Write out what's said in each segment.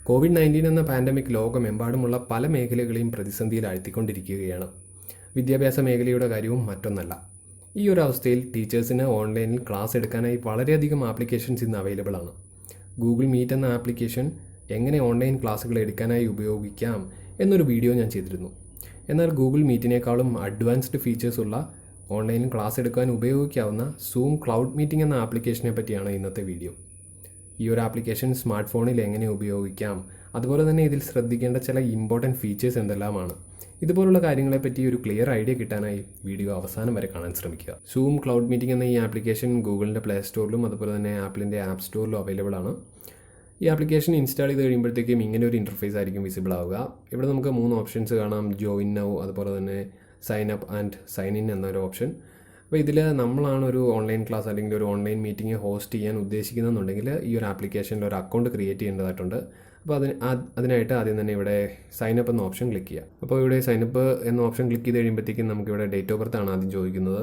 COVID-19 എന്ന pandemic ലോകമെമ്പാടുമുള്ള പല മേഖലകളെയും പ്രതിസന്ധിയിൽ ആഴ്ത്തിക്കൊണ്ടിരിക്കുകയാണ്. വിദ്യാഭ്യാസ മേഖലയുടെ കാര്യവും മറ്റൊന്നല്ല. ഈ ഒരു അവസ്ഥയിൽ ടീച്ചേഴ്സിന് ഓൺലൈനിൽ ക്ലാസ് എടുക്കാനായി വളരെയധികം ആപ്ലിക്കേഷൻസ് ഇന്ന് അവൈലബിൾ ആണ്. ഗൂഗിൾ മീറ്റ് എന്ന ആപ്ലിക്കേഷൻ എങ്ങനെ ഓൺലൈൻ ക്ലാസ്സുകൾ എടുക്കാനായി ഉപയോഗിക്കാം എന്നൊരു വീഡിയോ ഞാൻ ചെയ്തിരുന്നു. എന്നാൽ ഗൂഗിൾ മീറ്റിനേക്കാളും അഡ്വാൻസ്ഡ് ഫീച്ചേഴ്സ് ഉള്ള ഓൺലൈനിൽ ക്ലാസ് എടുക്കാൻ ഉപയോഗിക്കാവുന്ന സൂം ക്ലൗഡ് മീറ്റിംഗ് എന്ന ആപ്ലിക്കേഷനെ പറ്റിയാണ് ഇന്നത്തെ വീഡിയോ. ഈ ഒരു ആപ്ലിക്കേഷൻ സ്മാർട്ട് ഫോണിൽ എങ്ങനെ ഉപയോഗിക്കാം, അതുപോലെ തന്നെ ഇതിൽ ശ്രദ്ധിക്കേണ്ട ചില ഇമ്പോർട്ടൻറ്റ് ഫീച്ചേഴ്സ് എന്തെല്ലാമാണ്, ഇതുപോലുള്ള കാര്യങ്ങളെപ്പറ്റി ഒരു ക്ലിയർ ഐഡിയ കിട്ടാനായി വീഡിയോ അവസാനം വരെ കാണാൻ ശ്രമിക്കുക. സൂം ക്ലൗഡ് മീറ്റിംഗ് എന്ന ഈ ആപ്ലിക്കേഷൻ ഗൂഗിളിൻ്റെ പ്ലേ സ്റ്റോറിലും അതുപോലെ തന്നെ ആപ്പിളിൻ്റെ ആപ്പ് സ്റ്റോറിലും അവൈലബിൾ ആണ്. ഈ ആപ്ലിക്കേഷൻ ഇൻസ്റ്റാൾ ചെയ്ത് കഴിയുമ്പോഴത്തേക്കും ഇങ്ങനെ ഒരു ഇൻ്റർഫേസ് ആയിരിക്കും വിസിബിൾ ആവുക. ഇവിടെ നമുക്ക് 3 ഓപ്ഷൻസ് കാണാം: ജോയിൻ നൗ, അതുപോലെ തന്നെ sign up and sign in എന്നൊരു ഓപ്ഷൻ. അപ്പോൾ ഇതിൽ നമ്മളാണ് ഒരു ഓൺലൈൻ ക്ലാസ് അല്ലെങ്കിൽ ഒരു ഓൺലൈൻ മീറ്റിംഗ് ഹോസ്റ്റ് ചെയ്യാൻ ഉദ്ദേശിക്കുന്നതെന്നുണ്ടെങ്കിൽ ഈ ഒരു ആപ്ലിക്കേഷനിൽ ഒരു അക്കൗണ്ട് ക്രിയേറ്റ് ചെയ്യേണ്ടതായിട്ടുണ്ട്. അപ്പോൾ അതിനായിട്ട് ആദ്യം തന്നെ ഇവിടെ സൈനപ്പ് എന്ന ഓപ്ഷൻ ക്ലിക്ക് ചെയ്യുക. അപ്പോൾ ഇവിടെ സൈനപ്പ് എന്ന ഓപ്ഷൻ ക്ലിക്ക് ചെയ്ത് കഴിയുമ്പോഴത്തേക്കും നമുക്കിവിടെ ഡേറ്റ് ഓഫ് ബർത്ത് ആണ് ആദ്യം ചോദിക്കുന്നത്.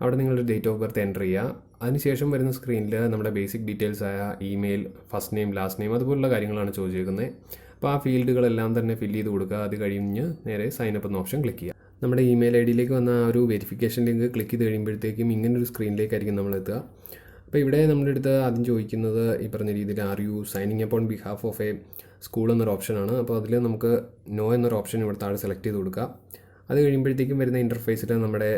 അവിടെ നിങ്ങളുടെ ഡേറ്റ് ഓഫ് ബർത്ത് എൻ്റർ ചെയ്യുക. അതിനുശേഷം വരുന്ന സ്ക്രീനിൽ നമ്മുടെ ബേസിക് ഡീറ്റെയിൽസ് ആയ email, first name, last name, അതുപോലുള്ള കാര്യങ്ങളാണ് ചോദിച്ചിരിക്കുന്നത്. അപ്പോൾ ആ ഫീൽഡുകളെല്ലാം തന്നെ ഫില്ല് ചെയ്ത് കൊടുക്കുക. അത് കഴിഞ്ഞ് നേരെ സൈനപ്പ് എന്ന ഓപ്ഷൻ ക്ലിക്ക് ചെയ്യുക. നമ്മുടെ ഇമെയിൽ ഐ ഡിയിലേക്ക് വന്ന ആ ഒരു വെരിഫിക്കേഷൻ ലിങ്ക് ക്ലിക്ക് ചെയ്ത് കഴിയുമ്പോഴത്തേക്കും ഇങ്ങനൊരു സ്ക്രീനിലേക്കായിരിക്കും നമ്മൾ എത്തുക. അപ്പോൾ ഇവിടെ നമ്മുടെ അടുത്ത് ആദ്യം ചോദിക്കുന്നത് ഈ പറഞ്ഞ രീതിയിൽ are you signing up on behalf of A school എന്നൊരു ഓപ്ഷനാണ്. അപ്പോൾ അതിൽ നമുക്ക് നോ എന്നൊരു ഓപ്ഷൻ ഇവിടെ താഴെ സെലക്ട് ചെയ്ത് കൊടുക്കുക. അത് കഴിയുമ്പോഴത്തേക്കും വരുന്ന ഇൻ്റർഫേസിൽ നമ്മുടെ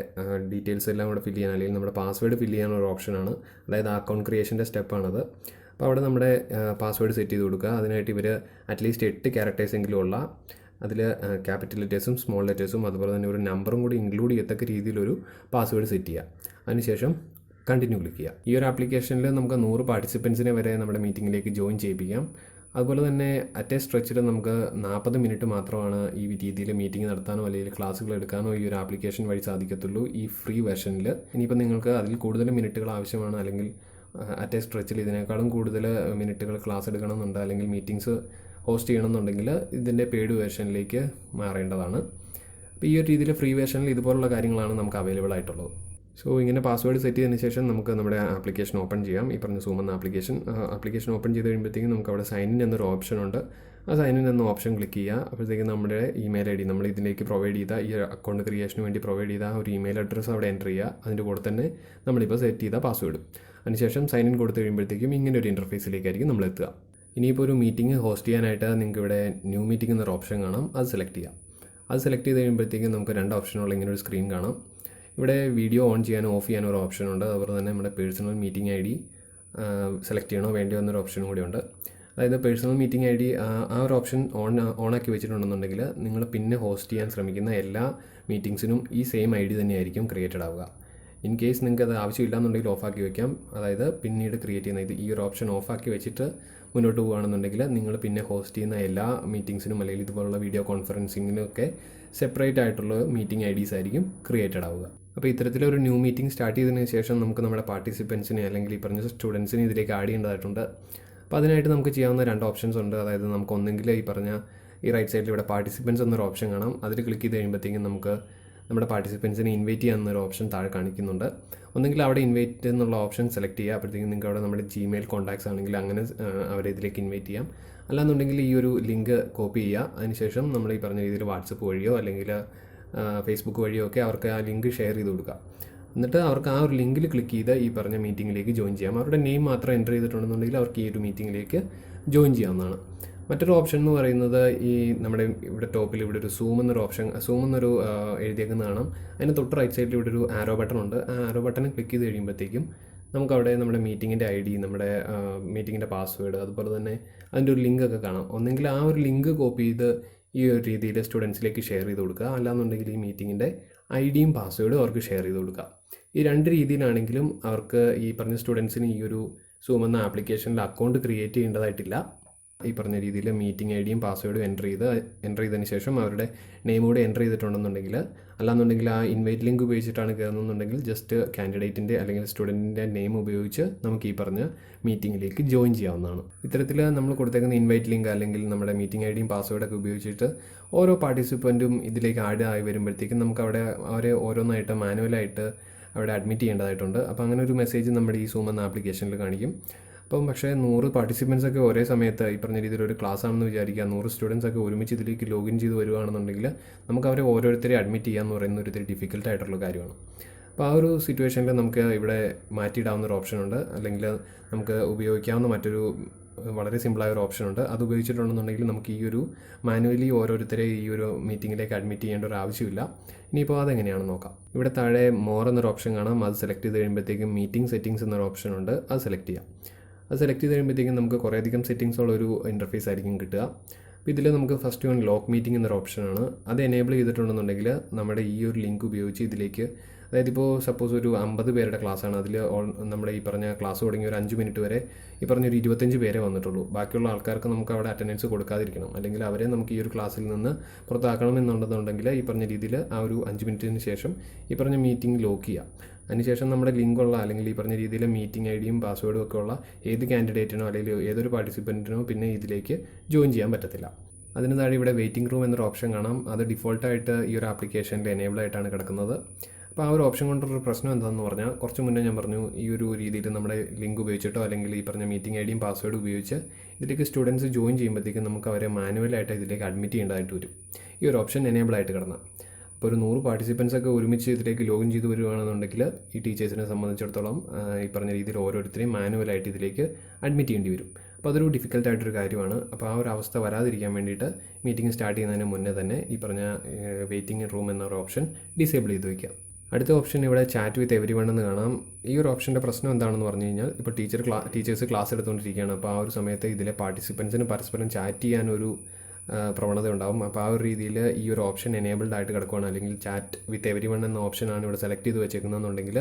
ഡീറ്റെയിൽസ് എല്ലാം ഇവിടെ ഫില്ല് ചെയ്യാൻ, അല്ലെങ്കിൽ നമ്മുടെ പാസ്വേഡ് ഫില്ല് ചെയ്യാനൊരു ഓപ്ഷനാണ്. അതായത് അക്കൗണ്ട് ക്രിയേഷൻ്റെ സ്റ്റെപ്പാണത്. അപ്പോൾ അവിടെ നമ്മുടെ പാസ്വേഡ് സെറ്റ് ചെയ്ത് കൊടുക്കുക. അതിനായിട്ട് ഇവർ അറ്റ്ലീസ്റ്റ് 8 ക്യാരക്ടേഴ്സ് എങ്കിലും ഉള്ള, അതിൽ ക്യാപിറ്റൽ ലെറ്റേഴ്സും സ്മോൾ ലെറ്റേഴ്സും അതുപോലെ തന്നെ ഒരു നമ്പറും കൂടി ഇൻക്ലൂഡ് ചെയ്യത്തക്ക രീതിയിലൊരു പാസ്വേഡ് സെറ്റ് ചെയ്യുക. അതിനുശേഷം കണ്ടിന്യൂ ക്ലിക്ക് ചെയ്യുക. ഈ ഒരു ആപ്ലിക്കേഷനിൽ നമുക്ക് 100 പാർട്ടിസിപ്പൻസിനെ വരെ നമ്മുടെ മീറ്റിങ്ങിലേക്ക് ജോയിൻ ചെയ്യിപ്പിക്കാം. അതുപോലെ തന്നെ അറ്റ് എ സ്ട്രെച്ചിൽ നമുക്ക് 40 മിനിറ്റ് മാത്രമാണ് ഈ രീതിയിൽ മീറ്റിംഗ് നടത്താനോ അല്ലെങ്കിൽ ക്ലാസ്സുകൾ എടുക്കാനോ ഈ ഒരു ആപ്ലിക്കേഷൻ വഴി സാധിക്കത്തുള്ളൂ ഈ ഫ്രീ വെർഷനിൽ. ഇനിയിപ്പോൾ നിങ്ങൾക്ക് അതിൽ കൂടുതൽ മിനിറ്റുകൾ ആവശ്യമാണ്, അല്ലെങ്കിൽ അറ്റ് എ സ്ട്രെച്ചിൽ ഇതിനേക്കാളും കൂടുതൽ മിനിറ്റുകൾ ക്ലാസ് എടുക്കണമെന്നുണ്ട്, അല്ലെങ്കിൽ മീറ്റിംഗ്സ് ഹോസ്റ്റ് ചെയ്യണമെന്നുണ്ടെങ്കിൽ ഇതിൻ്റെ പെയ്ഡ് വേർഷനിലേക്ക് മാറേണ്ടതാണ്. അപ്പോൾ ഈ ഒരു രീതിയിൽ ഫ്രീ വേർഷനിൽ ഇതുപോലുള്ള കാര്യങ്ങളാണ് നമുക്ക് അവൈലബിൾ ആയിട്ടുള്ളത്. സോ ഇങ്ങനെ പാസ്വേഡ് സെറ്റ് ചെയ്തതിന് ശേഷം നമുക്ക് നമ്മുടെ ആപ്ലിക്കേഷൻ ഓപ്പൺ ചെയ്യാം. ഈ പറഞ്ഞ സൂം എന്ന ആപ്ലിക്കേഷൻ ഓപ്പൺ ചെയ്ത് കഴിയുമ്പോഴത്തേക്കും നമുക്ക് അവിടെ സൈൻ ഇൻ എന്നൊരു ഓപ്ഷൻ ഉണ്ട്. ആ സൈൻ ഇൻ എന്ന ഓപ്ഷൻ ക്ലിക്ക് ചെയ്യുക. അപ്പോഴത്തേക്കും നമ്മുടെ ഇമെയിൽ ഐ ഡി, നമ്മൾ ഇതിലേക്ക് പ്രൊവൈഡ് ചെയ്ത ഈ അക്കൗണ്ട് ക്രിയേഷന് വേണ്ടി പ്രൊവൈഡ് ചെയ്ത ഒരു ഇമെയിൽ അഡ്രസ്സ് അവിടെ എൻ്റർ ചെയ്യുക. അതിൻ്റെ കൂടെ തന്നെ നമ്മളിപ്പോൾ സെറ്റ് ചെയ്ത പാസ്വേഡ്. അതിനുശേഷം സൈൻ ഇൻ കൊടുത്തു കഴിയുമ്പോഴത്തേക്കും ഇങ്ങനെ ഒരു ഇൻ്റർഫേസിലേക്കായിരിക്കും നമ്മൾ എത്തുക. ഇനിയിപ്പോൾ ഒരു മീറ്റിംഗ് ഹോസ്റ്റ് ചെയ്യാനായിട്ട് നിങ്ങൾക്ക് ഇവിടെ ന്യൂ മീറ്റിംഗ് എന്നൊരു ഓപ്ഷൻ കാണാം. അത് സെലക്ട് ചെയ്യാം. അത് സെലക്ട് ചെയ്ത് കഴിയുമ്പോഴത്തേക്കും നമുക്ക് 2 ഓപ്ഷനുള്ള ഇങ്ങനെ ഒരു സ്ക്രീൻ കാണാം. ഇവിടെ വീഡിയോ ഓൺ ചെയ്യാനോ ഓഫ് ചെയ്യാനോ ഒരു ഓപ്ഷനുണ്ട്. അതുപോലെ തന്നെ നമ്മുടെ personal meeting I D select ചെയ്യണോ വേണ്ടിയോ എന്നൊരു ഓപ്ഷനും കൂടി ഉണ്ട്. അതായത് പേഴ്സണൽ മീറ്റിംഗ് ഐ ഡി ആ ഒരു ഓപ്ഷൻ ഓണാക്കി വെച്ചിട്ടുണ്ടെന്നുണ്ടെങ്കിൽ നിങ്ങൾ പിന്നെ ഹോസ്റ്റ് ചെയ്യാൻ ശ്രമിക്കുന്ന എല്ലാ മീറ്റിംഗ്സിനും ഈ സെയിം ഐ ഡി തന്നെയായിരിക്കും ക്രിയേറ്റഡ് ആവുക. ഇൻ കേസ് നിങ്ങൾക്ക് അത് ആവശ്യമില്ല എന്നുണ്ടെങ്കിൽ ഓഫാക്കി വയ്ക്കാം. അതായത് പിന്നീട് ക്രിയേറ്റ് ചെയ്യുന്ന ഈ ഒരു ഓപ്ഷൻ ഓഫാക്കി വെച്ചിട്ട് മുന്നോട്ട് പോകുകയാണെന്നുണ്ടെങ്കിൽ നിങ്ങൾ പിന്നെ ഹോസ്റ്റ് ചെയ്യുന്ന എല്ലാ മീറ്റിംഗ്സിനും അല്ലെങ്കിൽ ഇതുപോലുള്ള വീഡിയോ കോൺഫറൻസിങ്ങിനും ഒക്കെ സെപ്പറേറ്റ് ആയിട്ടുള്ള മീറ്റിംഗ് ഐ ഡീസ് ആയിരിക്കും ക്രിയേറ്റഡ് ആവുക. അപ്പോൾ ഇത്തരത്തിലൊരു ന്യൂ മീറ്റിംഗ് സ്റ്റാർട്ട് ചെയ്തതിന് ശേഷം നമുക്ക് നമ്മുടെ പാർട്ടിസിപ്പൻസിനെ അല്ലെങ്കിൽ ഈ പറഞ്ഞ സ്റ്റുഡൻസിനെ ഇതിലേക്ക് ആഡ് ചെയ്യേണ്ടതായിട്ടുണ്ട്. അപ്പോൾ അതിനായിട്ട് നമുക്ക് ചെയ്യാവുന്ന 2 ഓപ്ഷൻസ് ഉണ്ട്. അതായത് നമുക്ക് ഒന്നെങ്കിൽ ഈ പറഞ്ഞ ഈ റൈറ്റ് സൈഡിൽ ഇവിടെ പാർട്ടിസിപ്പൻസ് എന്നൊരു ഓപ്ഷൻ കാണാം. അതിൽ ക്ലിക്ക് ചെയ്ത് കഴിയുമ്പോഴത്തേക്കും നമുക്ക് നമ്മുടെ പാർട്ടിസിപ്പൻസിനെ ഇൻവൈറ്റ് ചെയ്യാവുന്നൊരു ഓപ്ഷൻ താഴെ കാണിക്കുന്നുണ്ട്. ഒന്നെങ്കിൽ അവിടെ ഇൻവൈറ്റ് എന്നുള്ള ഓപ്ഷൻ സെലക്ട് ചെയ്യുക. അപ്പോഴത്തേക്കും നിങ്ങൾക്ക് അവിടെ നമ്മുടെ ജിമെയിൽ കോൺടാക്ട്സ് ആണെങ്കിൽ അങ്ങനെ അവരെ ഇതിലേക്ക് ഇൻവൈറ്റ് ചെയ്യാം. അല്ലാന്നുണ്ടെങ്കിൽ ഈ ഒരു ലിങ്ക് കോപ്പി ചെയ്യുക. അതിനുശേഷം നമ്മൾ ഈ പറഞ്ഞ രീതിയിൽ വാട്സപ്പ് വഴിയോ അല്ലെങ്കിൽ ഫേസ്ബുക്ക് വഴിയോ ഒക്കെ അവർക്ക് ആ ലിങ്ക് ഷെയർ ചെയ്ത് കൊടുക്കുക. എന്നിട്ട് അവർക്ക് ആ ഒരു ലിങ്കിൽ ക്ലിക്ക് ചെയ്ത് ഈ പറഞ്ഞ മീറ്റിങ്ങിലേക്ക് ജോയിൻ ചെയ്യാം. അവരുടെ നെയിം മാത്രം എൻ്റർ ചെയ്തിട്ടുണ്ടെന്നുണ്ടെങ്കിൽ അവർക്ക് ഈ ഒരു മീറ്റിങ്ങിലേക്ക് ജോയിൻ ചെയ്യാവുന്നതാണ്. മറ്റൊരു ഓപ്ഷൻ എന്ന് പറയുന്നത് ഈ നമ്മുടെ ഇവിടെ ടോപ്പിൽ ഇവിടെ ഒരു സൂം എന്നൊരു എഴുതിയേക്കുന്ന കാണാം. അതിന് തൊട്ട് റൈറ്റ് സൈഡിൽ ഇവിടെ ഒരു ആരോ ബട്ടൺ ഉണ്ട്. ആ ആരോ ബട്ടൺ ക്ലിക്ക് ചെയ്ത് കഴിയുമ്പോഴത്തേക്കും നമുക്കവിടെ നമ്മുടെ മീറ്റിങ്ങിൻ്റെ ഐ ഡി, നമ്മുടെ മീറ്റിങ്ങിൻ്റെ പാസ്വേഡ്, അതുപോലെ തന്നെ അതിൻ്റെ ഒരു ലിങ്ക് ഒക്കെ കാണാം. ഒന്നെങ്കിൽ ആ ഒരു ലിങ്ക് കോപ്പി ചെയ്ത് ഈ ഒരു രീതിയിൽ സ്റ്റുഡൻസിലേക്ക് ഷെയർ ചെയ്ത് കൊടുക്കുക. അല്ലാന്നുണ്ടെങ്കിൽ ഈ മീറ്റിങ്ങിൻ്റെ ഐ ഡിയും പാസ്വേഡും അവർക്ക് ഷെയർ ചെയ്ത് കൊടുക്കുക. ഈ 2 രീതിയിലാണെങ്കിലും അവർക്ക് ഈ പറഞ്ഞ സ്റ്റുഡൻസിന് ഈ ഒരു സൂം എന്ന ആപ്ലിക്കേഷനിൽ അക്കൗണ്ട് ക്രിയേറ്റ് ചെയ്യേണ്ടതായിട്ടില്ല. ഈ പറഞ്ഞ രീതിയിൽ മീറ്റിംഗ് ഐ ഡിയും പാസ്വേഡും എൻ്റർ ചെയ്തതിന് ശേഷം അവരുടെ നെയിം കൂടെ എൻ്റർ ചെയ്തിട്ടുണ്ടെന്നുണ്ടെങ്കിൽ, അല്ലാന്നുണ്ടെങ്കിൽ ആ ഇൻവൈറ്റ് ലിങ്ക് ഉപയോഗിച്ചിട്ടാണ് കയറുന്നുണ്ടെങ്കിൽ ജസ്റ്റ് കാൻഡിഡേറ്റിൻ്റെ അല്ലെങ്കിൽ സ്റ്റുഡൻറ്റിൻ്റെ നെയിം ഉപയോഗിച്ച് നമുക്ക് ഈ പറഞ്ഞ മീറ്റിങ്ങിലേക്ക് ജോയിൻ ചെയ്യാവുന്നതാണ്. ഇത്തരത്തിൽ നമ്മൾ കൊടുത്തേക്കുന്ന ഇൻവൈറ്റ് ലിങ്ക് അല്ലെങ്കിൽ നമ്മുടെ മീറ്റിംഗ് ഐ ഡിയും പാസ്വേഡൊക്കെ ഉപയോഗിച്ചിട്ട് ഓരോ പാർട്ടിസിപ്പൻറ്റും ഇതിലേക്ക് ആഡ് ആയി വരുമ്പോഴത്തേക്കും നമുക്ക് അവരെ ഓരോന്നായിട്ട് മാനുവലായിട്ട് അവിടെ അഡ്മിറ്റ് ചെയ്യേണ്ടതായിട്ടുണ്ട്. അപ്പോൾ അങ്ങനെ ഒരു മെസ്സേജ് നമ്മുടെ ഈ സൂം എന്ന ആപ്ലിക്കേഷനിൽ കാണിക്കും. അപ്പം പക്ഷേ 100 പാർട്ടിസിപ്പൻസ് ഒക്കെ ഒരേ സമയത്ത് ഈ പറഞ്ഞ രീതിയിൽ ഒരു ക്ലാസ് ആണെന്ന് വിചാരിക്കുക, 100 സ്റ്റുഡൻസ് ഒക്കെ ഒരുമിച്ച് ഇതിലേക്ക് ലോഗിൻ ചെയ്ത് വരുവാണെന്നുണ്ടെങ്കിൽ നമുക്ക് അവരെ ഓരോരുത്തരെ അഡ്മിറ്റ് ചെയ്യാന്ന് പറയുന്ന ഒരു ഡിഫിക്കൽട്ട് ആയിട്ടുള്ള കാര്യമാണ്. അപ്പോൾ ആ ഒരു സിറ്റുവേഷനിൽ നമുക്ക് ഇവിടെ മാറ്റിയിടാവുന്ന ഒരു ഓപ്ഷനുണ്ട്, അല്ലെങ്കിൽ നമുക്ക് ഉപയോഗിക്കാവുന്ന മറ്റൊരു വളരെ സിമ്പിളായ ഒരു ഓപ്ഷനുണ്ട്. അത് ഉപയോഗിച്ചിട്ടുണ്ടെന്നുണ്ടെങ്കിൽ നമുക്ക് ഈ ഒരു മാനുവലി ഓരോരുത്തരെ ഈ ഒരു മീറ്റിങ്ങിലേക്ക് അഡ്മിറ്റ് ചെയ്യേണ്ട ഒരു ആവശ്യമില്ല. ഇനിയിപ്പോൾ അതെങ്ങനെയാണെന്ന് നോക്കാം. ഇവിടെ താഴെ മോർ എന്നൊരു ഓപ്ഷൻ കാണാം. അത് സെലക്ട് ചെയ്ത് കഴിയുമ്പോഴത്തേക്കും മീറ്റിംഗ് സെറ്റിംഗ്സ് എന്നൊരു ഓപ്ഷൻ ഉണ്ട്, അത് സെലക്ട് ചെയ്യാം. അത് സെലക്ട് ചെയ്ത് കഴിയുമ്പോഴത്തേക്കും നമുക്ക് കുറേയധികം സെറ്റിംഗ്സ് ഉള്ള ഒരു ഇൻ്റർഫേസ് ആയിരിക്കും കിട്ടുക. അപ്പോൾ ഇതിൽ നമുക്ക് ഫസ്റ്റ് വൺ ലോക്ക് മീറ്റിംഗ് എന്നൊരു ഓപ്ഷനാണ്. അത് എനേബിൾ ചെയ്തിട്ടുണ്ടെന്നുണ്ടെങ്കിൽ നമ്മുടെ ഈ ഒരു ലിങ്ക് ഉപയോഗിച്ച് ഇതിലേക്ക്, അതായത് ഇപ്പോൾ സപ്പോസ് ഒരു 50 പേരുടെ ക്ലാസ്സാണ്, അതിൽ നമ്മുടെ ഈ പറഞ്ഞ ക്ലാസ് തുടങ്ങി ഒരു 5 മിനിറ്റ് വരെ ഈ പറഞ്ഞൊരു 25 പേരെ വന്നിട്ടുള്ളൂ. ബാക്കിയുള്ള ആൾക്കാർക്ക് നമുക്ക് അവിടെ അറ്റൻഡൻസ് കൊടുക്കാതിരിക്കണം, അല്ലെങ്കിൽ അവരെ നമുക്ക് ഈ ഒരു ക്ലാസ്സിൽ നിന്ന് പുറത്താക്കണമെന്നുണ്ടെന്നുണ്ടെങ്കിൽ ഈ പറഞ്ഞ രീതിയിൽ ആ ഒരു 5 മിനിറ്റിന് ശേഷം ഈ പറഞ്ഞ മീറ്റിംഗ് ലോക്ക് ചെയ്യാം. അതിനുശേഷം നമ്മുടെ ലിങ്കുള്ള അല്ലെങ്കിൽ ഈ പറഞ്ഞ രീതിയിൽ മീറ്റിംഗ് ഐഡിയും പാസ്വേഡും ഒക്കെ ഉള്ള ഏത് കാൻഡിഡേറ്റിനോ അല്ലെങ്കിൽ ഏതൊരു പാർട്ടിസിപ്പൻറ്റിനോ പിന്നെ ഇതിലേക്ക് ജോയിൻ ചെയ്യാൻ പറ്റത്തില്ല. അതിന് താഴെ ഇവിടെ വെയിറ്റിംഗ് റൂം എന്നൊരു ഓപ്ഷൻ കാണാം. അത് ഡിഫോൾട്ടായിട്ട് ഈ ഒരു ആപ്ലിക്കേഷനിൽ എനേബിൾ ആയിട്ടാണ് കിടക്കുന്നത്. അപ്പോൾ ആ ഒരു ഓപ്ഷൻ കൊണ്ടൊരു പ്രശ്നം എന്താണെന്ന് പറഞ്ഞാൽ, കുറച്ച് മുന്നേ ഞാൻ പറഞ്ഞു ഈ ഒരു രീതിയിൽ നമ്മുടെ ലിങ്ക് ഉപയോഗിച്ചിട്ടോ അല്ലെങ്കിൽ ഈ പറഞ്ഞ മീറ്റിംഗ് ഐഡിയും പാസ്വേഡും ഉപയോഗിച്ച് ഇതിലേക്ക് സ്റ്റുഡൻസ് ജോയിൻ ചെയ്യുമ്പോഴത്തേക്കും നമുക്ക് അവരെ മാനുവലായിട്ട് ഇതിലേക്ക് അഡ്മിറ്റ് ചെയ്യേണ്ടതായിട്ട് വരും, ഈ ഒരു ഓപ്ഷൻ എനേബിൾ ആയിട്ട് കിടന്നാൽ. അപ്പോൾ ഒരു 100 പാർട്ടിസിപ്പൻസ് ഒക്കെ ഒരുമിച്ച് ഇതിലേക്ക് ലോഗിൻ ചെയ്ത് വരുവാണെന്നുണ്ടെങ്കിൽ ഈ ടീച്ചേഴ്സിനെ സംബന്ധിച്ചിടത്തോളം ഈ പറഞ്ഞ രീതിയിൽ ഓരോരുത്തരെയും മാനുവലായിട്ട് ഇതിലേക്ക് അഡ്മിറ്റ് ചെയ്യേണ്ടി വരും. അപ്പോൾ അതൊരു ഡിഫിക്കൽട്ടായിട്ടൊരു കാര്യമാണ്. അപ്പോൾ ആ ഒരു അവസ്ഥ വരാതിരിക്കാൻ വേണ്ടിയിട്ട് മീറ്റിംഗ് സ്റ്റാർട്ട് ചെയ്യുന്നതിന് മുന്നേ തന്നെ ഈ പറഞ്ഞ വെയിറ്റിംഗ് റൂം എന്നൊരു ഓപ്ഷൻ ഡിസേബിൾ ചെയ്ത് വയ്ക്കുക. അടുത്ത ഓപ്ഷൻ ഇവിടെ ചാറ്റ് വിത്ത് എവരി വൺ എന്ന് കാണാം. ഈ ഒരു ഓപ്ഷൻ്റെ പ്രശ്നം എന്താണെന്ന് പറഞ്ഞു കഴിഞ്ഞാൽ, ഇപ്പോൾ ടീച്ചേഴ്സ് ക്ലാസ് എടുത്തുകൊണ്ടിരിക്കുകയാണ്. അപ്പോൾ ആ ഒരു സമയത്ത് ഇതിലെ പാർട്ടിസിപ്പൻസിന് പരസ്പരം ചാറ്റ് ചെയ്യാനൊരു പ്രവണത ഉണ്ടാകും. അപ്പോൾ ആ ഒരു രീതിയിൽ ഈ ഒരു ഓപ്ഷൻ എനേബിൾഡ് ആയിട്ട് കിടക്കുകയാണ്, അല്ലെങ്കിൽ ചാറ്റ് വിത്ത് എവരി വൺ എന്ന ഓപ്ഷനാണ് ഇവിടെ സെലക്ട് ചെയ്ത് വെച്ചേക്കുന്നതെന്നുണ്ടെങ്കിൽ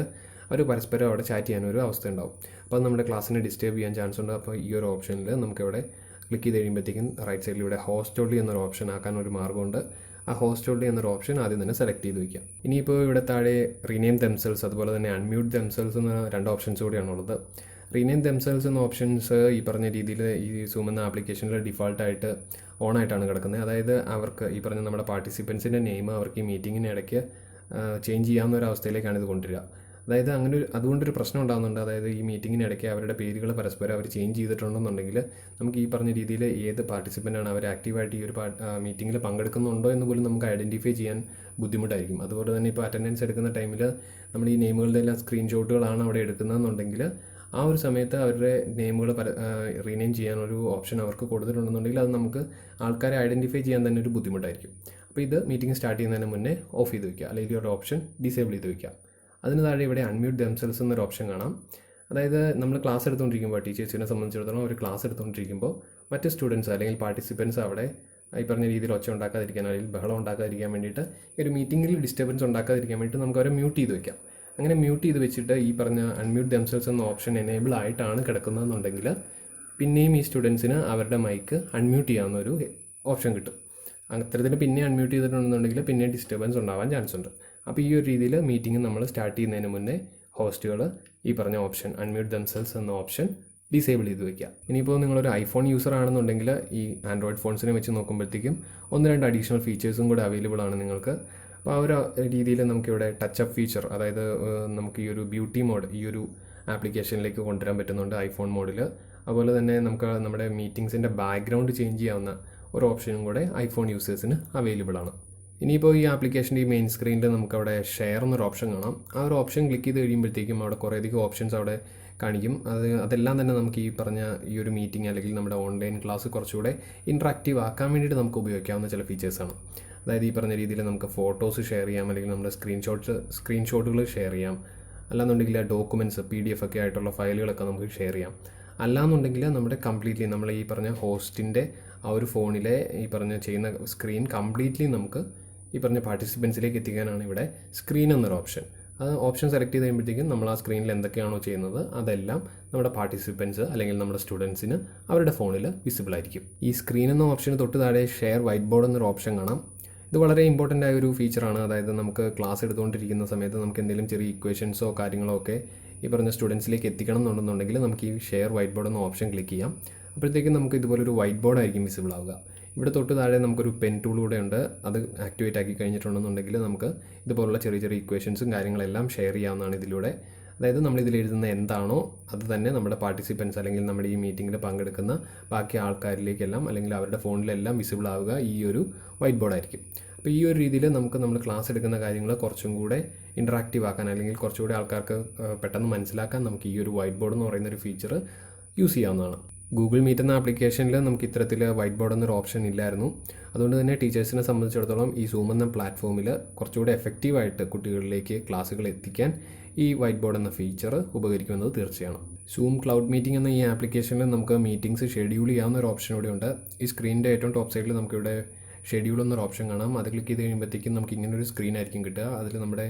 അവർ പരസ്പരം അവിടെ ചാറ്റ് ചെയ്യാനൊരു അവസ്ഥ ഉണ്ടാവും. അപ്പോൾ നമ്മുടെ ക്ലാസ്സിനെ ഡിസ്റ്റർബ് ചെയ്യാൻ ചാൻസ് ഉണ്ട്. അപ്പോൾ ഈ ഒരു ഓപ്ഷനിൽ നമുക്കിവിടെ ക്ലിക്ക് ചെയ്ത് കഴിയുമ്പോഴത്തേക്കും റൈറ്റ് സൈഡിൽ ഇവിടെ ഹോസ്റ്റ് ഓൺലി എന്നൊരു ഓപ്ഷൻ ആക്കാൻ ഒരു മാർഗ്ഗമുണ്ട്. ആ ഹോസ്റ്റ് ഓൺലി എന്നൊരു ഓപ്ഷൻ ആദ്യം തന്നെ സെലക്ട് ചെയ്ത് വയ്ക്കാം. ഇനിയിപ്പോൾ ഇവിടെ താഴെ റീനെയിം ദെംസെൽസ് അതുപോലെ തന്നെ അൺമ്യൂട്ട് ദെംസെൽസ് എന്ന 2 ഓപ്ഷൻസ് കൂടിയാണുള്ളത്. റീനെയിം ദെംസെൽസ് എന്ന ഓപ്ഷൻസ് ഈ പറഞ്ഞ രീതിയിൽ ഈ സൂം എന്ന ആപ്ലിക്കേഷനിൽ ഡിഫോൾട്ടായിട്ട് ഓൺ ആയിട്ടാണ് കിടക്കുന്നത്. അതായത് അവർക്ക് ഈ പറഞ്ഞ നമ്മുടെ പാർട്ടിസിപ്പൻസിൻ്റെ നെയിം അവർക്ക് ഈ മീറ്റിങ്ങിന് ഇടയ്ക്ക് ചേഞ്ച് ചെയ്യാവുന്ന ഒരു അവസ്ഥയിലേക്കാണ് ഇത് കൊണ്ടുവരിക. അതായത് അതുകൊണ്ടൊരു പ്രശ്നം ഉണ്ടാകുന്നുണ്ട്. അതായത് ഈ മീറ്റിങ്ങിന് ഇടയ്ക്ക് അവരുടെ പേരുകൾ പരസ്പരം അവർ ചേഞ്ച് ചെയ്തിട്ടുണ്ടെന്നുണ്ടെങ്കിൽ നമുക്ക് ഈ പറഞ്ഞ രീതിയിൽ ഏത് പാർട്ടിസിപ്പൻ്റാണ് അവർ ആക്റ്റീവായിട്ട് ഈ ഒരു മീറ്റിങ്ങിൽ പങ്കെടുക്കുന്നുണ്ടോ എന്ന് പോലും നമുക്ക് ഐഡൻറ്റിഫൈ ചെയ്യാൻ ബുദ്ധിമുട്ടായിരിക്കും. അതുപോലെ തന്നെ ഇപ്പോൾ അറ്റൻഡൻസ് എടുക്കുന്ന ടൈമിൽ നമ്മൾ ഈ നെയിമുകളുടെ എല്ലാം സ്ക്രീൻഷോട്ടുകളാണ് അവിടെ എടുക്കുന്നതെന്നുണ്ടെങ്കിൽ ആ ഒരു സമയത്ത് അവരുടെ നെയിമുകൾ റീനെയിം ചെയ്യാനൊരു ഓപ്ഷൻ അവർക്ക് കൊടുത്തിട്ടുണ്ടെന്നുണ്ടെങ്കിൽ അത് നമുക്ക് ആൾക്കാരെ ഐഡൻറ്റിഫൈ ചെയ്യാൻ തന്നെ ഒരു ബുദ്ധിമുട്ടായിരിക്കും. അപ്പോൾ ഇത് മീറ്റിംഗ് സ്റ്റാർട്ട് ചെയ്യുന്നതിന് മുന്നേ ഓഫ് ചെയ്ത് വയ്ക്കുക, അല്ലെങ്കിൽ ഒരു ഓപ്ഷൻ ഡിസേബിൾ ചെയ്ത് വയ്ക്കുക. അതിന് താഴെ ഇവിടെ അൺമ്യൂട്ട് ദെംസെൽസ് എന്നൊരു ഓപ്ഷൻ കാണാം. അതായത് നമ്മൾ ക്ലാസ് എടുത്തുകൊണ്ടിരിക്കുമ്പോൾ ടീച്ചേഴ്സിനെ സംബന്ധിച്ചിടത്തോളം ഒരു ക്ലാസ് എടുത്തുകൊണ്ടിരിക്കുമ്പോൾ മറ്റ് സ്റ്റുഡൻസ് അല്ലെങ്കിൽ പാർട്ടിസിപ്പൻസ് അവിടെ ഈ പറഞ്ഞ രീതിയിൽ ഒച്ച ഉണ്ടാക്കാതിരിക്കാൻ അല്ലെങ്കിൽ ബഹളം ഉണ്ടാക്കാതിരിക്കാൻ വേണ്ടിയിട്ട് ഈ ഒരു മീറ്റിങ്ങിൽ ഡിസ്റ്റർബൻസ് ഉണ്ടാക്കാതിരിക്കാൻ വേണ്ടിയിട്ട് നമുക്ക് അവരെ മ്യൂട്ട് ചെയ്ത് വയ്ക്കാം. അങ്ങനെ മ്യൂട്ട് ചെയ്ത് വെച്ചിട്ട് ഈ പറഞ്ഞ അൺമ്യൂട്ട് ദെംസെൽസ് എന്ന ഓപ്ഷൻ എനേബിൾ ആയിട്ടാണ് കിടക്കുന്നതെന്നുണ്ടെങ്കിൽ പിന്നെയും ഈ സ്റ്റുഡൻസിന് അവരുടെ മൈക്ക് അൺമ്യൂട്ട് ചെയ്യാവുന്ന ഒരു ഓപ്ഷൻ കിട്ടും. അത്തരത്തിൽ പിന്നെ അൺമ്യൂട്ട് ചെയ്തിട്ടുണ്ടെന്നുണ്ടെങ്കിൽ പിന്നെ ഡിസ്റ്റർബൻസ് ഉണ്ടാവാൻ ചാൻസ് ഉണ്ട്. അപ്പോൾ ഈ ഒരു രീതിയിൽ മീറ്റിംഗ് നമ്മൾ സ്റ്റാർട്ട് ചെയ്യുന്നതിന് മുന്നേ ഹോസ്റ്റുകൾ ഈ പറഞ്ഞ ഓപ്ഷൻ അൺമ്യൂട്ട് ദെംസെൽസ് എന്ന ഓപ്ഷൻ ഡിസേബിൾ ചെയ്ത് വയ്ക്കുക. ഇനിയിപ്പോൾ നിങ്ങളൊരു ഐഫോൺ യൂസർ ആണെന്നുണ്ടെങ്കിൽ ഈ ആൻഡ്രോയിഡ് ഫോൺസിനെ വെച്ച് നോക്കുമ്പോഴത്തേക്കും 1-2 അഡീഷണൽ ഫീച്ചേഴ്സും കൂടെ അവൈലബിൾ ആണ് നിങ്ങൾക്ക്. അപ്പോൾ ആ ഒരു രീതിയിൽ നമുക്കിവിടെ ടച്ചപ്പ് ഫീച്ചർ, അതായത് നമുക്ക് ഈ ഒരു ബ്യൂട്ടി മോഡ് ഈ ഒരു ആപ്ലിക്കേഷനിലേക്ക് കൊണ്ടുവരാൻ പറ്റുന്നുണ്ട് ഐഫോൺ മോഡിൽ. അതുപോലെ തന്നെ നമുക്ക് നമ്മുടെ മീറ്റിംഗ്സിൻ്റെ ബാക്ക്ഗ്രൗണ്ട് ചേഞ്ച് ചെയ്യാവുന്ന ഒരു ഓപ്ഷനും കൂടെ ഐഫോൺ യൂസേഴ്സിന് അവൈലബിൾ ആണ്. ഇനിയിപ്പോൾ ഈ ആപ്ലിക്കേഷൻ്റെ ഈ മെയിൻ സ്ക്രീനിൽ നമുക്കവിടെ ഷെയർ എന്നൊരു ഓപ്ഷൻ കാണാം. ആ ഒരു ഓപ്ഷൻ ക്ലിക്ക് ചെയ്ത് കഴിയുമ്പോഴത്തേക്കും അവിടെ കുറേയധികം ഓപ്ഷൻസ് അവിടെ കാണിക്കും. അതെല്ലാം തന്നെ നമുക്ക് ഈ പറഞ്ഞ ഈ ഒരു മീറ്റിംഗ് അല്ലെങ്കിൽ നമ്മുടെ ഓൺലൈൻ ക്ലാസ് കുറച്ചുകൂടെ ഇൻട്രാക്റ്റീവ് ആക്കാൻ വേണ്ടിയിട്ട് നമുക്ക് ഉപയോഗിക്കാവുന്ന ചില ഫീച്ചേഴ്സാണ്. അതായത് ഈ പറഞ്ഞ രീതിയിൽ നമുക്ക് ഫോട്ടോസ് ഷെയർ ചെയ്യാം, അല്ലെങ്കിൽ നമ്മുടെ സ്ക്രീൻഷോട്ടുകൾ ഷെയർ ചെയ്യാം. അല്ലാന്നുണ്ടെങ്കിൽ ഡോക്യുമെൻറ്റ്സ് PDF ഒക്കെ ആയിട്ടുള്ള ഫയലുകളൊക്കെ നമുക്ക് ഷെയർ ചെയ്യാം. അല്ലാന്നുണ്ടെങ്കിൽ നമ്മുടെ കംപ്ലീറ്റ്ലി നമ്മൾ ഈ പറഞ്ഞ ഹോസ്റ്റിൻ്റെ ആ ഒരു ഫോണിലെ ഈ പറഞ്ഞ ചെയ്യുന്ന സ്ക്രീൻ കംപ്ലീറ്റ്ലി നമുക്ക് ഈ പറഞ്ഞ പാർട്ടിസിപ്പൻസിലേക്ക് എത്തിക്കാനാണ് ഇവിടെ സ്ക്രീൻ എന്നൊരു ഓപ്ഷൻ. അത് ഓപ്ഷൻ സെലക്ട് ചെയ്ത് കഴിയുമ്പോഴത്തേക്കും നമ്മൾ ആ സ്ക്രീനിൽ എന്തൊക്കെയാണോ ചെയ്യുന്നത് അതെല്ലാം നമ്മുടെ പാർട്ടിസിപ്പൻസ് അല്ലെങ്കിൽ നമ്മുടെ സ്റ്റുഡൻസിന് അവരുടെ ഫോണിൽ വിസിബിൾ ആയിരിക്കും. ഈ സ്ക്രീൻ എന്ന ഓപ്ഷന് തൊട്ട് താഴെ ഷെയർ വൈറ്റ് ബോർഡ് എന്നൊരു ഓപ്ഷൻ കാണാം. ഇത് വളരെ ഇമ്പോർട്ടൻ്റ് ആയ ഒരു ഫീച്ചറാണ്. അതായത് നമുക്ക് ക്ലാസ് എടുത്തുകൊണ്ടിരിക്കുന്ന സമയത്ത് നമുക്ക് എന്തെങ്കിലും ചെറിയ ഇക്വേഷൻസോ കാര്യങ്ങളോ ഒക്കെ ഈ പറഞ്ഞ സ്റ്റുഡൻസിലേക്ക് എത്തിക്കണം എന്നുണ്ടെന്നുണ്ടെങ്കിൽ നമുക്ക് ഈ ഷെയർ വൈറ്റ് ബോർഡ് എന്ന ഓപ്ഷൻ ക്ലിക്ക് ചെയ്യാം. അപ്പോഴത്തേക്കും നമുക്ക് ഇതുപോലൊരു വൈറ്റ് ബോർഡ് ആയിരിക്കും വിസിബിൾ ആവുക. ഇവിടെ തൊട്ട് താഴെ നമുക്കൊരു പെൻ ടൂൾ കൂടെ ഉണ്ട്. അത് ആക്ടിവേറ്റ് ആക്കി കഴിഞ്ഞിട്ടുണ്ടെന്നുണ്ടെങ്കിൽ നമുക്ക് ഇതുപോലുള്ള ചെറിയ ചെറിയ ഇക്വേഷൻസും കാര്യങ്ങളെല്ലാം ഷെയർ ചെയ്യാവുന്നതാണ് ഇതിലൂടെ. അതായത് നമ്മളിതിൽ എഴുതുന്ന എന്താണോ അത് തന്നെ നമ്മുടെ പാർട്ടിസിപ്പൻസ് അല്ലെങ്കിൽ നമ്മുടെ ഈ മീറ്റിങ്ങിൽ പങ്കെടുക്കുന്ന ബാക്കി ആൾക്കാരിലേക്കെല്ലാം അല്ലെങ്കിൽ അവരുടെ ഫോണിലെല്ലാം വിസിബിൾ ആവുക ഈ ഒരു വൈറ്റ് ബോർഡ് ആയിരിക്കും. അപ്പോൾ ഈ ഒരു രീതിയിൽ നമുക്ക് നമ്മൾ ക്ലാസ് എടുക്കുന്ന കാര്യങ്ങൾ കുറച്ചും കൂടെ ഇൻട്രാക്റ്റീവ് ആക്കാൻ അല്ലെങ്കിൽ കുറച്ചുകൂടി ആൾക്കാർക്ക് പെട്ടെന്ന് മനസ്സിലാക്കാൻ നമുക്ക് ഈ ഒരു വൈറ്റ് ബോർഡ് എന്ന് പറയുന്ന ഒരു ഫീച്ചർ യൂസ് ചെയ്യാവുന്നതാണ്. ഗൂഗിൾ മീറ്റ് എന്ന ആപ്ലിക്കേഷനിൽ നമുക്ക് ഇത്തരത്തിൽ വൈറ്റ് ബോർഡ് എന്നൊരു ഓപ്ഷൻ ഇല്ലായിരുന്നു. അതുകൊണ്ട് തന്നെ ടീച്ചേഴ്സിനെ സംബന്ധിച്ചിടത്തോളം ഈ സൂം എന്ന പ്ലാറ്റ്ഫോമിൽ കുറച്ചുകൂടെ എഫക്റ്റീവായിട്ട് കുട്ടികളിലേക്ക് ക്ലാസ്സുകൾ എത്തിക്കാൻ ഈ വൈറ്റ് ബോർഡ് എന്ന ഫീച്ചർ ഉപകരിക്കുമെന്നത് തീർച്ചയാണ്. സൂം ക്ലൗഡ് മീറ്റിംഗ് എന്ന ഈ ആപ്ലിക്കേഷനിൽ നമുക്ക് മീറ്റിംഗ്സ് ഷെഡ്യൂൾ ചെയ്യാവുന്ന ഒരു ഓപ്ഷൻ ഇവിടെ ഉണ്ട്. ഈ സ്ക്രീനിൻ്റെ ഏറ്റവും ടോപ്പ് സൈഡിൽ നമുക്കിവിടെ ഷെഡ്യൂൾ എന്നൊരു ഓപ്ഷൻ കാണാം. അത് ക്ലിക്ക് ചെയ്ത് കഴിയുമ്പോഴത്തേക്കും നമുക്ക് ഇങ്ങനൊരു സ്ക്രീൻ ആയിരിക്കും കിട്ടുക. അതിൽ നമ്മുടെ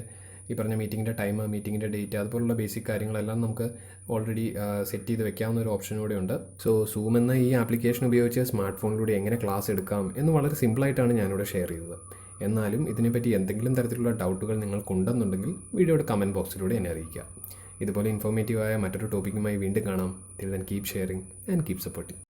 ഈ പറഞ്ഞ മീറ്റിങ്ങിൻ്റെ ടൈം, മീറ്റിങ്ങിൻ്റെ ഡേറ്റ്, അതുപോലുള്ള ബേസിക് കാര്യങ്ങളെല്ലാം നമുക്ക് ഓൾറെഡി സെറ്റ് ചെയ്ത് വെക്കാവുന്ന ഒരു ഓപ്ഷൻ കൂടെ ഉണ്ട്. സോ സൂം എന്ന ഈ ആപ്ലിക്കേഷൻ ഉപയോഗിച്ച് സ്മാർട്ട് ഫോണിലൂടെ എങ്ങനെ ക്ലാസ് എടുക്കാം എന്ന് വളരെ സിമ്പിളായിട്ടാണ് ഞാനിവിടെ ഷെയർ ചെയ്തത്. എന്നാലും ഇതിനെപ്പറ്റി എന്തെങ്കിലും തരത്തിലുള്ള ഡൗട്ടുകൾ നിങ്ങൾക്കുണ്ടെന്നുണ്ടെങ്കിൽ വീഡിയോയുടെ കമൻറ്റ് ബോക്സിലൂടെ എന്നെ അറിയിക്കുക. ഇതുപോലെ ഇൻഫോർമേറ്റീവായ മറ്റൊരു ടോപ്പിക്കുമായി വീണ്ടും കാണാം. Till then keep sharing and keep supporting.